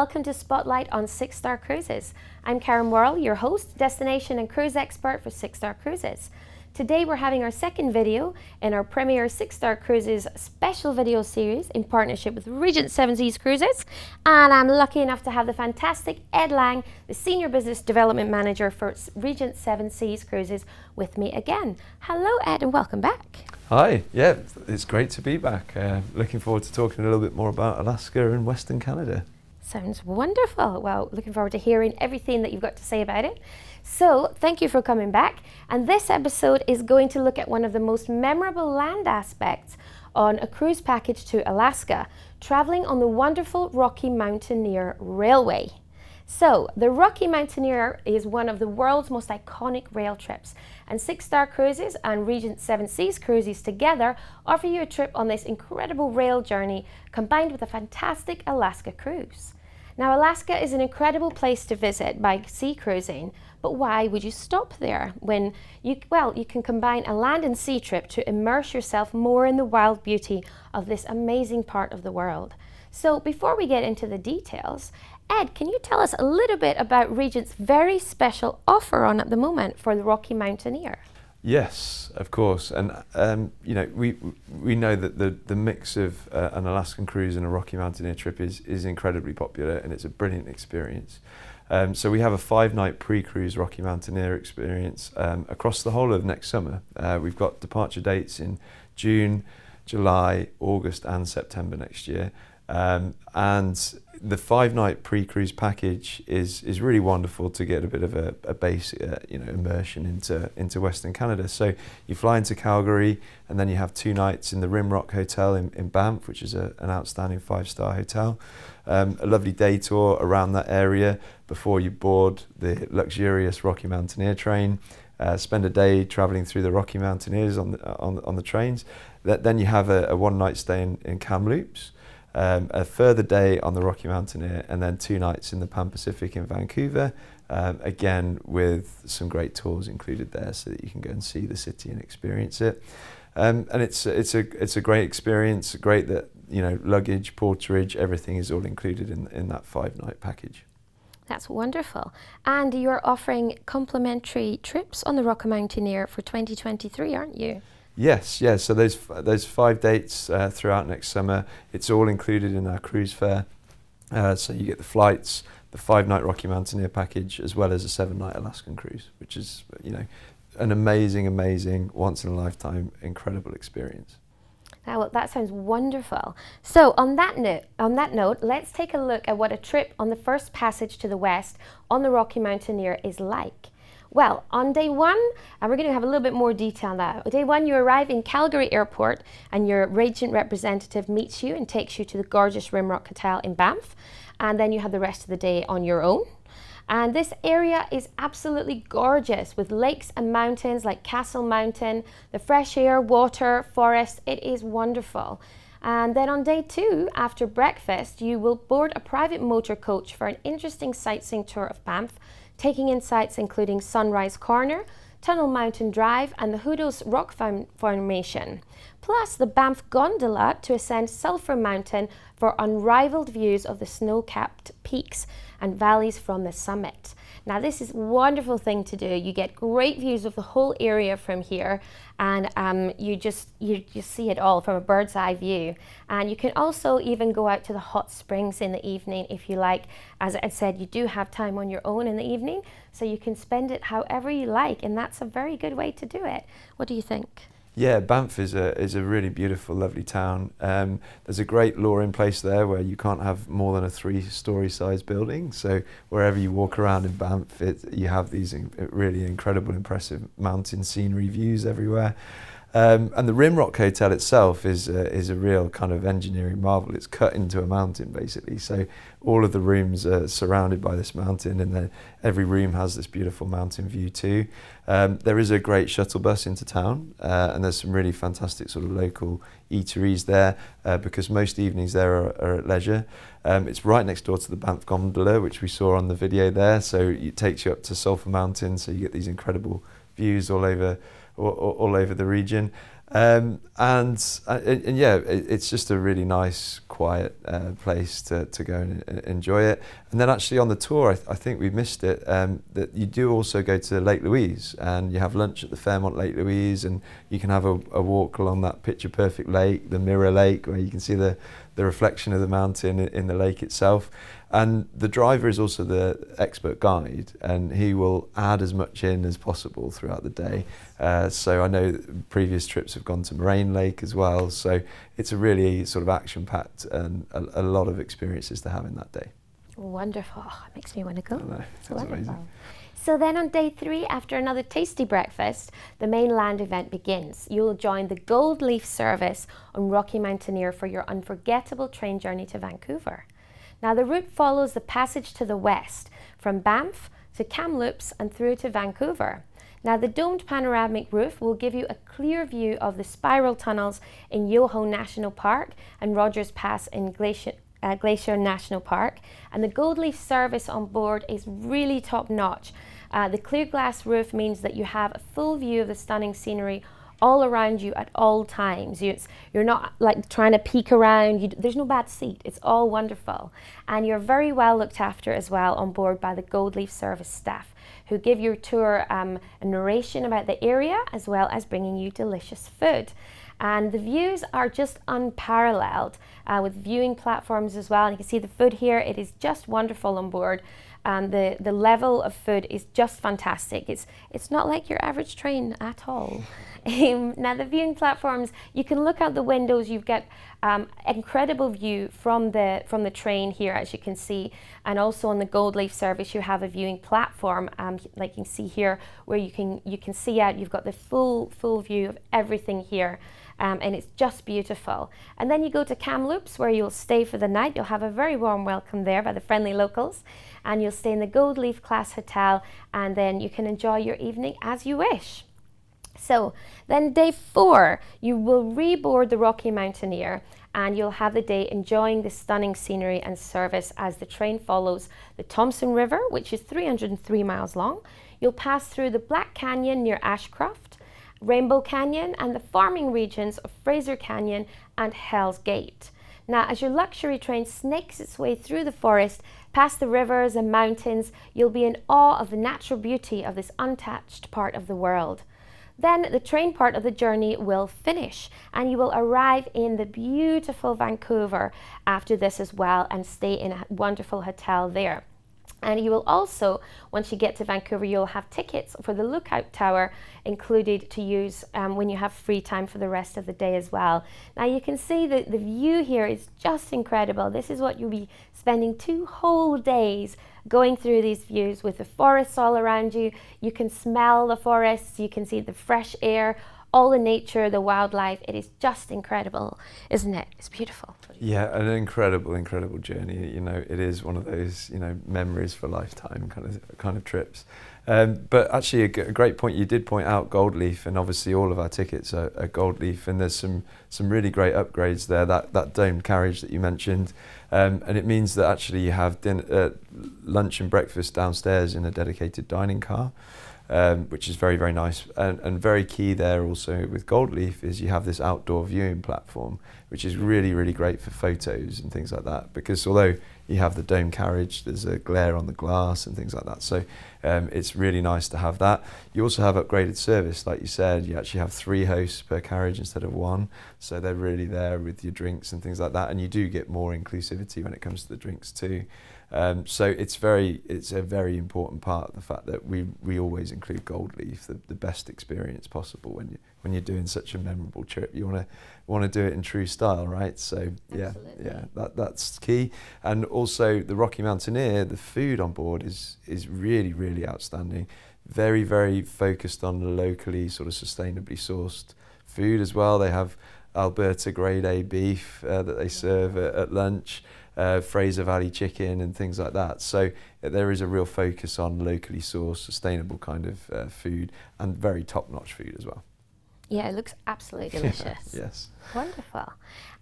welcome to Spotlight on Six Star Cruises. I'm Karen Worrall, your host, destination and cruise expert for Six Star Cruises. Today we're having our second video in our premier Six Star Cruises special video series in partnership with Regent Seven Seas Cruises, and I'm lucky enough to have the fantastic Ed Lang, the Senior Business Development Manager for Regent Seven Seas Cruises, with me again. Hello Ed, and welcome back. Hi, yeah, it's great to be back. Looking forward to talking a little bit more about Alaska and Western Canada. Sounds wonderful. Well, looking forward to hearing everything that you've got to say about it. So, thank you for coming back. And this episode is going to look at one of the most memorable land aspects on a cruise package to Alaska, traveling on the wonderful Rocky Mountaineer Railway. So, the Rocky Mountaineer is one of the world's most iconic rail trips, and Six Star Cruises and Regent Seven Seas Cruises together offer you a trip on this incredible rail journey combined with a fantastic Alaska cruise. Now, Alaska is an incredible place to visit by sea cruising, but why would you stop there when you can combine a land and sea trip to immerse yourself more in the wild beauty of this amazing part of the world? So before we get into the details, Ed, can you tell us a little bit about Regent's very special offer on at the moment for the Rocky Mountaineer? Yes, of course, and we know that the mix of an Alaskan cruise and a Rocky Mountaineer trip is incredibly popular, and it's a brilliant experience. So we have a 5-night pre-cruise Rocky Mountaineer experience across the whole of next summer. We've got departure dates in June, July, August, and September next year. And the 5-night pre-cruise package is really wonderful to get a bit of a base immersion into Western Canada. So you fly into Calgary, and then you have 2 nights in the Rimrock Hotel in Banff, which is an outstanding 5-star hotel. A lovely day tour around that area before you board the luxurious Rocky Mountaineer train. Spend a day traveling through the Rocky Mountaineers on the trains. Then you have a 1-night stay in Kamloops. A further day on the Rocky Mountaineer, and then 2 nights in the Pan Pacific in Vancouver, again with some great tours included there so that you can go and see the city and experience it. And it's a great experience, great that luggage, porterage, everything is all included in that 5-night package. That's wonderful. And you're offering complimentary trips on the Rocky Mountaineer for 2023, aren't you? Yes. So those 5 dates throughout next summer, it's all included in our cruise fare. So you get the flights, the 5-night Rocky Mountaineer package, as well as a 7-night Alaskan cruise, which is an amazing, once in a lifetime, incredible experience. Well, that sounds wonderful. So on that note, let's take a look at what a trip on the first passage to the west on the Rocky Mountaineer is like. Well, on day 1, and we're going to have a little bit more detail on that. Day 1, you arrive in Calgary Airport, and your Regent representative meets you and takes you to the gorgeous Rimrock Hotel in Banff, and then you have the rest of the day on your own. And this area is absolutely gorgeous with lakes and mountains like Castle Mountain, the fresh air, water, forest. It is wonderful. And then on day 2, after breakfast, you will board a private motor coach for an interesting sightseeing tour of Banff, taking in sights including Sunrise Corner, Tunnel Mountain Drive, and the Hoodos Rock Formation, plus the Banff Gondola to ascend Sulphur Mountain for unrivaled views of the snow-capped peaks and valleys from the summit. Now, this is a wonderful thing to do. You get great views of the whole area from here, and you just see it all from a bird's eye view. And you can also even go out to the hot springs in the evening if you like. As I said, you do have time on your own in the evening, so you can spend it however you like, and that's a very good way to do it. What do you think? Yeah, Banff is a really beautiful, lovely town. There's a great law in place there where you can't have more than a 3-story size building. So wherever you walk around in Banff, you have these really incredible, impressive mountain scenery views everywhere. And the Rimrock Hotel itself is a real kind of engineering marvel. It's cut into a mountain basically. So all of the rooms are surrounded by this mountain, and then every room has this beautiful mountain view too. There is a great shuttle bus into town, and there's some really fantastic sort of local eateries there because most evenings there are at leisure. It's right next door to the Banff Gondola, which we saw on the video there. So it takes you up to Sulphur Mountain, so you get these incredible views all over the region. And yeah, it's just a really nice, quiet place to go and enjoy it. And then actually on the tour, I think we missed it, that you do also go to Lake Louise, and you have lunch at the Fairmont Lake Louise, and you can have a walk along that picture-perfect lake, the Mirror Lake, where you can see the reflection of the mountain in the lake itself. And the driver is also the expert guide, and he will add as much in as possible throughout the day. So I know that previous trips have gone to Moraine Lake as well. So it's a really sort of action-packed and a lot of experiences to have in that day. Wonderful. Oh, it makes me want to go. I know, It's that's amazing. So then on day 3, after another tasty breakfast, the main land event begins. You'll join the GoldLeaf service on Rocky Mountaineer for your unforgettable train journey to Vancouver. Now the route follows the passage to the west, from Banff to Kamloops and through to Vancouver. Now the domed panoramic roof will give you a clear view of the spiral tunnels in Yoho National Park and Rogers Pass in Glacier National Park, and the GoldLeaf service on board is really top notch. The clear glass roof means that you have a full view of the stunning scenery all around you at all times. You're not like trying to peek around. There's no bad seat. It's all wonderful. And you're very well looked after as well on board by the GoldLeaf service staff, who give your tour a narration about the area as well as bringing you delicious food. And the views are just unparalleled with viewing platforms as well. And you can see the food here. It is just wonderful on board. And the level of food is just fantastic. It's not like your average train at all. Now the viewing platforms, you can look out the windows. You've got incredible view from the train here, as you can see, and also on the GoldLeaf service you have a viewing platform, like you can see here, where you can see out. You've got the full view of everything here. And it's just beautiful. And then you go to Kamloops, where you'll stay for the night. You'll have a very warm welcome there by the friendly locals, and you'll stay in the GoldLeaf class hotel, and then you can enjoy your evening as you wish. So then day 4, you will reboard the Rocky Mountaineer, and you'll have the day enjoying the stunning scenery and service as the train follows the Thompson River, which is 303 miles long. You'll pass through the Black Canyon near Ashcroft, Rainbow Canyon, and the farming regions of Fraser Canyon and Hell's Gate. Now, as your luxury train snakes its way through the forest, past the rivers and mountains, you'll be in awe of the natural beauty of this untouched part of the world. Then the train part of the journey will finish, and you will arrive in the beautiful Vancouver after this as well, and stay in a wonderful hotel there. And you will also, once you get to Vancouver, you'll have tickets for the Lookout Tower included to use when you have free time for the rest of the day as well. Now you can see that the view here is just incredible. This is what you'll be spending 2 whole days going through these views with the forests all around you. You can smell the forests, you can see the fresh air, all the nature, the wildlife. It is just incredible, isn't it? It's beautiful. Yeah, an incredible journey. You know, it is one of those, you know, memories for a lifetime kind of trips. But actually, a great point. You did point out GoldLeaf, and obviously all of our tickets are GoldLeaf, and there's some really great upgrades there. That domed carriage that you mentioned, and it means that actually you have lunch and breakfast downstairs in a dedicated dining car. Which is very nice, and very key there also with GoldLeaf is you have this outdoor viewing platform, which is really great for photos and things like that, because although you have the dome carriage, there's a glare on the glass and things like that, so it's really nice to have that. You also have upgraded service, like you said. You actually have 3 hosts per carriage instead of 1, so they're really there with your drinks and things like that, and you do get more inclusivity when it comes to the drinks too. So it's a very important part of the fact that we always include GoldLeaf, the best experience possible when you're doing such a memorable trip. You want to do it in true style, right? So yeah, that's key. And also the Rocky Mountaineer, the food on board is really outstanding. Very focused on the locally sort of sustainably sourced food as well. They have Alberta grade A beef that they serve at lunch. Fraser Valley chicken and things like that. So there is a real focus on locally sourced, sustainable kind of food, and very top-notch food as well. Yeah, it looks absolutely delicious. Yes. Wonderful.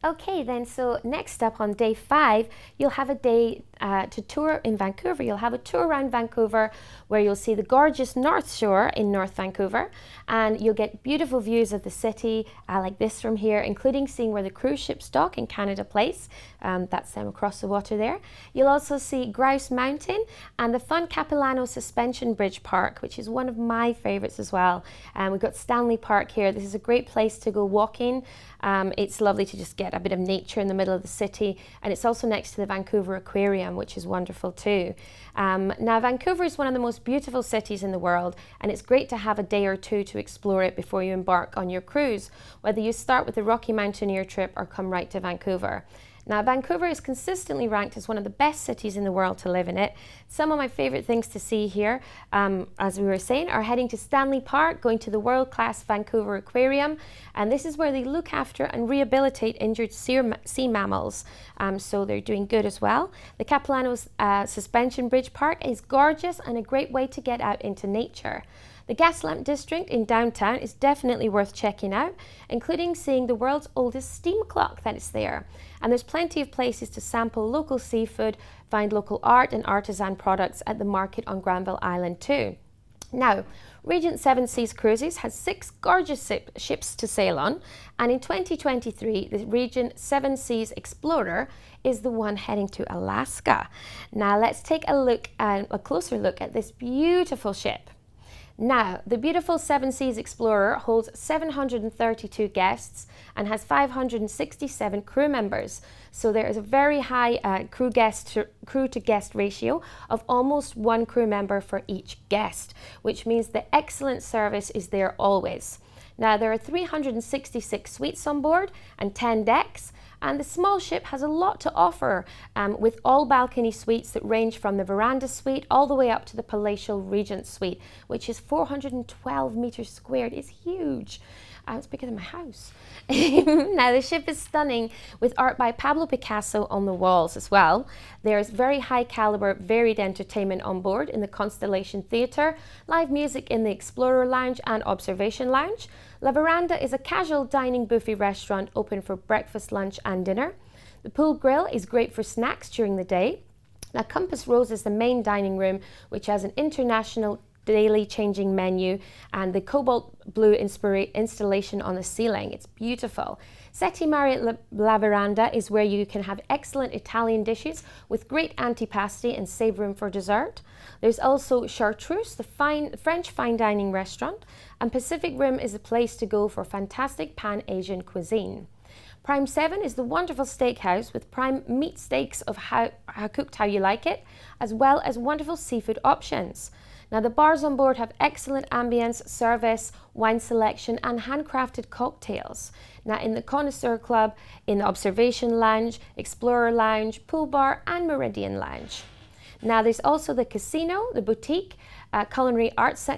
Okay, then, so next up on day 5, you'll have a day to tour in Vancouver. You'll have a tour around Vancouver where you'll see the gorgeous North Shore in North Vancouver, and you'll get beautiful views of the city like this from here, including seeing where the cruise ships dock in Canada Place. That's them across the water there. You'll also see Grouse Mountain and the fun Capilano Suspension Bridge Park, which is one of my favourites as well. We've got Stanley Park here. This is a great place to go walking. It's lovely to just get a bit of nature in the middle of the city, and it's also next to the Vancouver Aquarium, which is wonderful too. Now, Vancouver is one of the most beautiful cities in the world, and it's great to have a day or two to explore it before you embark on your cruise, whether you start with the Rocky Mountaineer trip or come right to Vancouver. Now, Vancouver is consistently ranked as one of the best cities in the world to live in it. Some of my favourite things to see here, as we were saying, are heading to Stanley Park, going to the world-class Vancouver Aquarium, and this is where they look after and rehabilitate injured sea mammals, so they're doing good as well. The Capilano's Suspension Bridge Park is gorgeous and a great way to get out into nature. The Gaslamp District in downtown is definitely worth checking out, including seeing the world's oldest steam clock that is there. And there's plenty of places to sample local seafood, find local art and artisan products at the market on Granville Island too. Now, Regent Seven Seas Cruises has 6 gorgeous ships to sail on, and in 2023, the Regent Seven Seas Explorer is the one heading to Alaska. Now, let's take a closer look at this beautiful ship. Now, the beautiful Seven Seas Explorer holds 732 guests and has 567 crew members. So there is a very high crew to guest ratio of almost 1 crew member for each guest, which means the excellent service is there always. Now, there are 366 suites on board and 10 decks, and the small ship has a lot to offer with all balcony suites that range from the veranda suite all the way up to the palatial Regent suite, which is 412 meters squared. It's huge. It's bigger than my house. Now, the ship is stunning with art by Pablo Picasso on the walls as well. There's very high caliber, varied entertainment on board in the Constellation Theatre, live music in the Explorer Lounge and Observation Lounge. La Veranda is a casual dining buffet restaurant open for breakfast, lunch and dinner. The pool grill is great for snacks during the day. Now, Compass Rose is the main dining room, which has an international daily changing menu and the cobalt blue installation on the ceiling. It's beautiful. Sette Mare La Veranda is where you can have excellent Italian dishes with great antipasti and save room for dessert. There's also Chartreuse, the French fine dining restaurant, and Pacific Rim is a place to go for fantastic Pan-Asian cuisine. Prime 7 is the wonderful steakhouse with prime meat steaks of cooked how you like it, as well as wonderful seafood options. Now, the bars on board have excellent ambience, service, wine selection and handcrafted cocktails. Now, in the Connoisseur Club, in the Observation Lounge, Explorer Lounge, Pool Bar and Meridian Lounge. Now, there's also the casino, the boutique, culinary arts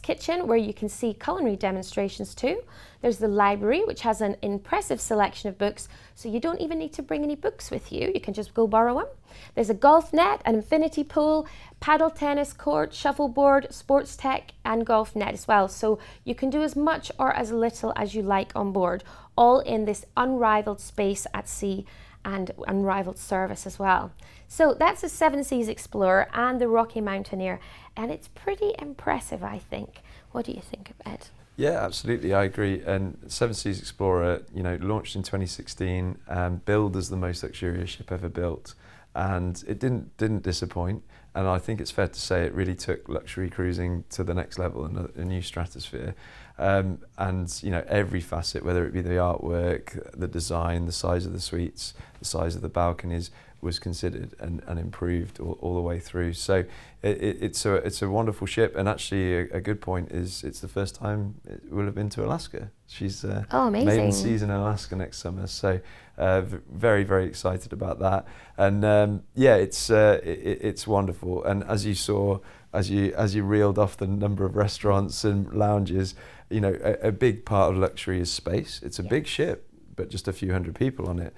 kitchen where you can see culinary demonstrations too. There's the library, which has an impressive selection of books, so you don't even need to bring any books with you. You can just go borrow them. There's a golf net, an infinity pool, paddle tennis court, shuffleboard, sports tech and golf net as well. So you can do as much or as little as you like on board, all in this unrivaled space at sea and unrivaled service as well. So that's the Seven Seas Explorer and the Rocky Mountaineer, and it's pretty impressive, I think. What do you think, Ed? Yeah, absolutely, I agree. And Seven Seas Explorer, launched in 2016, billed as the most luxurious ship ever built, and it didn't disappoint. And I think it's fair to say it really took luxury cruising to the next level and a new stratosphere. And every facet, whether it be the artwork, the design, the size of the suites, the size of the balconies, was considered and improved all the way through. So it's a wonderful ship, and actually a good point is it's the first time it will have been to Alaska. She's amazing. maiden season in Alaska next summer, so very, very excited about that. And it's wonderful. And as you saw, as you reeled off the number of restaurants and lounges, a big part of luxury is space. It's a big ship. but just a few hundred people on it.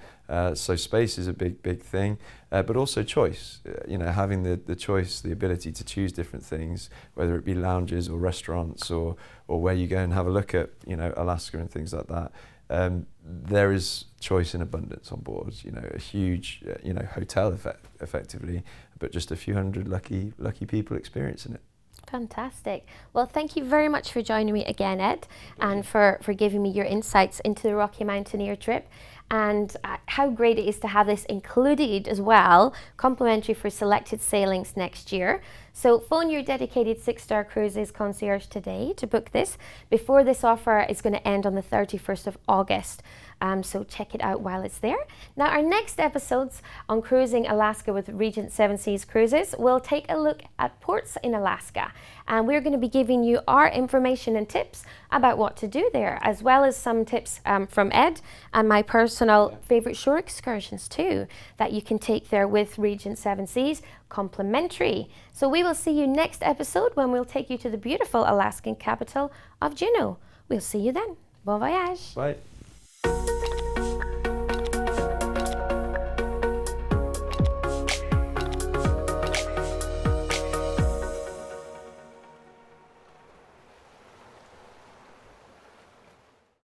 So space is a big thing, but also choice. Having the choice, the ability to choose different things, whether it be lounges or restaurants or where you go and have a look at Alaska and things like that. There is choice in abundance on board. A huge hotel effectively, but just a few hundred lucky people experiencing it. Fantastic. Well, thank you very much for joining me again, Ed, and for giving me your insights into the Rocky Mountaineer trip, and how great it is to have this included as well, complimentary for selected sailings next year. So phone your dedicated SixStarCruises concierge today to book this before this offer is going to end on the 31st of August. So check it out while it's there. Now, our next episodes on cruising Alaska with Regent Seven Seas Cruises will take a look at ports in Alaska, and we're going to be giving you our information and tips about what to do there, as well as some tips from Ed and my personal favorite shore excursions too that you can take there with Regent Seven Seas, complimentary. So we will see you next episode when we'll take you to the beautiful Alaskan capital of Juneau. We'll see you then. Bon voyage. Bye.